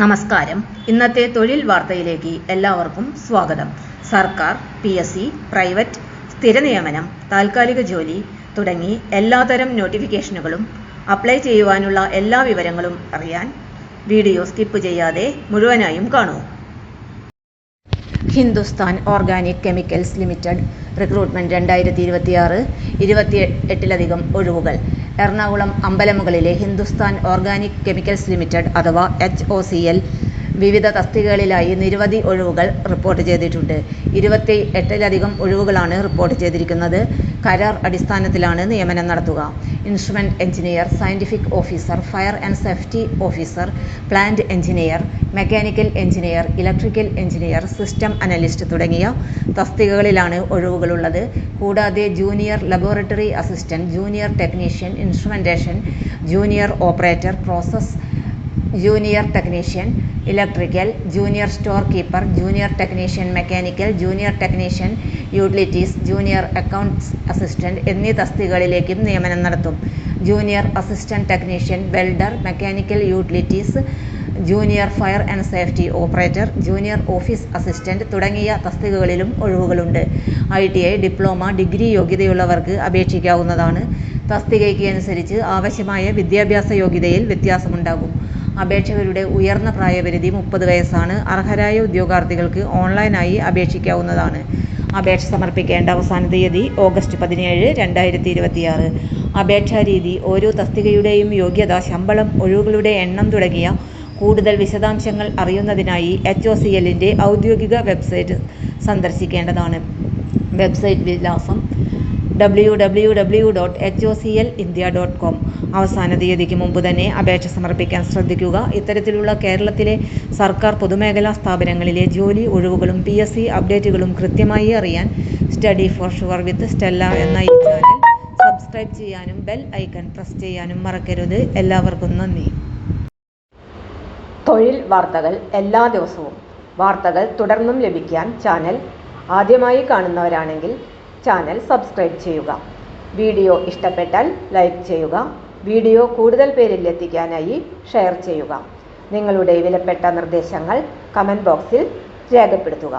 നമസ്കാരം. ഇന്നത്തെ തൊഴിൽ വാർത്തയിലേക്ക് എല്ലാവർക്കും സ്വാഗതം. സർക്കാർ, PSC, പ്രൈവറ്റ്, സ്ഥിര നിയമനം, താൽക്കാലിക ജോലി തുടങ്ങി എല്ലാതരം നോട്ടിഫിക്കേഷനുകളും അപ്ലൈ ചെയ്യുവാനുള്ള എല്ലാ വിവരങ്ങളും അറിയാൻ വീഡിയോ സ്കിപ്പ് ചെയ്യാതെ മുഴുവനായും കാണൂ. Hindustan Organic Chemicals Limited recruitment 2026 28ലധികം ഒഴിവുകൾ. എറണാകുളം അമ്പലമുകളിലെ ഹിന്ദുസ്ഥാൻ ഓർഗാനിക് കെമിക്കൽസ് ലിമിറ്റഡ് അഥവാ HOCL വിവിധ തസ്തികകളിലായി നിരവധി ഒഴിവുകൾ റിപ്പോർട്ട് ചെയ്തിട്ടുണ്ട്. 28ലധികം ഒഴിവുകളാണ് റിപ്പോർട്ട് ചെയ്തിരിക്കുന്നത്. കരാർ അടിസ്ഥാനത്തിലാണ് നിയമനം നടത്തുക. Instrument engineer, scientific officer, fire and safety officer, plant engineer, mechanical engineer, electrical engineer, system analyst തുടങ്ങിയ തസ്തികകളിലാണ് ഒഴിവുകളുള്ളത്. കൂടാതെ junior laboratory assistant, junior technician, instrumentation, junior operator, process junior technician, electrical, junior store keeper, junior technician mechanical, junior technician utilities, junior accounts assistant എന്നീ തസ്തികകളിലേക്കും നിയമനം നടത്തും. Junior assistant technician, welder, mechanical utilities, junior fire and safety operator, junior office assistant തുടങ്ങിയ തസ്തികകളിലും ഒഴിവുകളുണ്ട്. ITI, diploma, degree യോഗ്യതയുള്ളവർക്ക് അപേക്ഷിക്കാവുന്നതാണ്. തസ്തികയ്ക്ക് അനുസരിച്ച് ആവശ്യമായ വിദ്യാഭ്യാസ യോഗ്യതയിൽ വ്യത്യാസമുണ്ടാകും. അപേക്ഷകരുടെ ഉയർന്ന പ്രായപരിധി 30 വയസ്സാണ്. അർഹരായ ഉദ്യോഗാർത്ഥികൾക്ക് ഓൺലൈനായി അപേക്ഷിക്കാവുന്നതാണ്. അപേക്ഷ സമർപ്പിക്കേണ്ട അവസാന തീയതി ഓഗസ്റ്റ് 17, 2026. അപേക്ഷാരീതി, ഓരോ തസ്തികയുടെയും യോഗ്യത, ശമ്പളം, ഒഴിവുകളുടെ എണ്ണം തുടങ്ങിയ കൂടുതൽ വിശദാംശങ്ങൾ അറിയുന്നതിനായി HOCLന്റെ ഔദ്യോഗിക വെബ്സൈറ്റ് സന്ദർശിക്കേണ്ടതാണ്. വെബ്സൈറ്റ് വിലാസം www.hoclindia.com. അവസാന തീയതിക്ക് മുമ്പ് തന്നെ അപേക്ഷ സമർപ്പിക്കാൻ ശ്രദ്ധിക്കുക. ഇത്തരത്തിലുള്ള കേരളത്തിലെ സർക്കാർ പൊതുമേഖലാ സ്ഥാപനങ്ങളിലെ ജോലി ഒഴിവുകളും PSC അപ്ഡേറ്റുകളും കൃത്യമായി അറിയാൻ study for sure with Stella എന്ന ഈ ചാനൽ സബ്സ്ക്രൈബ് ചെയ്യാനും ബെൽ ഐക്കൺ പ്രസ് ചെയ്യാനും മറക്കരുത്. എല്ലാവർക്കും നന്ദി. തൊഴിൽ വാർത്തകൾ എല്ലാ ദിവസവും. വാർത്തകൾ തുടർന്നും ലഭിക്കാൻ ചാനൽ ആദ്യമായി കാണുന്നവരാണെങ്കിൽ ചാനൽ സബ്സ്ക്രൈബ് ചെയ്യുക. വീഡിയോ ഇഷ്ടപ്പെട്ടാൽ ലൈക്ക് ചെയ്യുക. വീഡിയോ കൂടുതൽ പേരിൽ എത്തിക്കാനായി ഷെയർ ചെയ്യുക. നിങ്ങളുടെ വിലപ്പെട്ട നിർദ്ദേശങ്ങൾ കമന്റ് ബോക്സിൽ രേഖപ്പെടുത്തുക.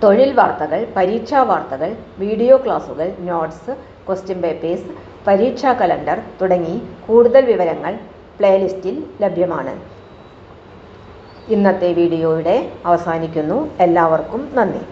തൊഴിൽ വാർത്തകൾ, പരീക്ഷാ വാർത്തകൾ, വീഡിയോ ക്ലാസുകൾ, നോട്ട്സ്, ക്വസ്റ്റ്യൻ പേപ്പേഴ്സ്, പരീക്ഷാ കലണ്ടർ തുടങ്ങി കൂടുതൽ വിവരങ്ങൾ പ്ലേലിസ്റ്റിൽ ലഭ്യമാണ്. ഇന്നത്തെ വീഡിയോയുടെ അവസാനിക്കുന്നു. എല്ലാവർക്കും നന്ദി.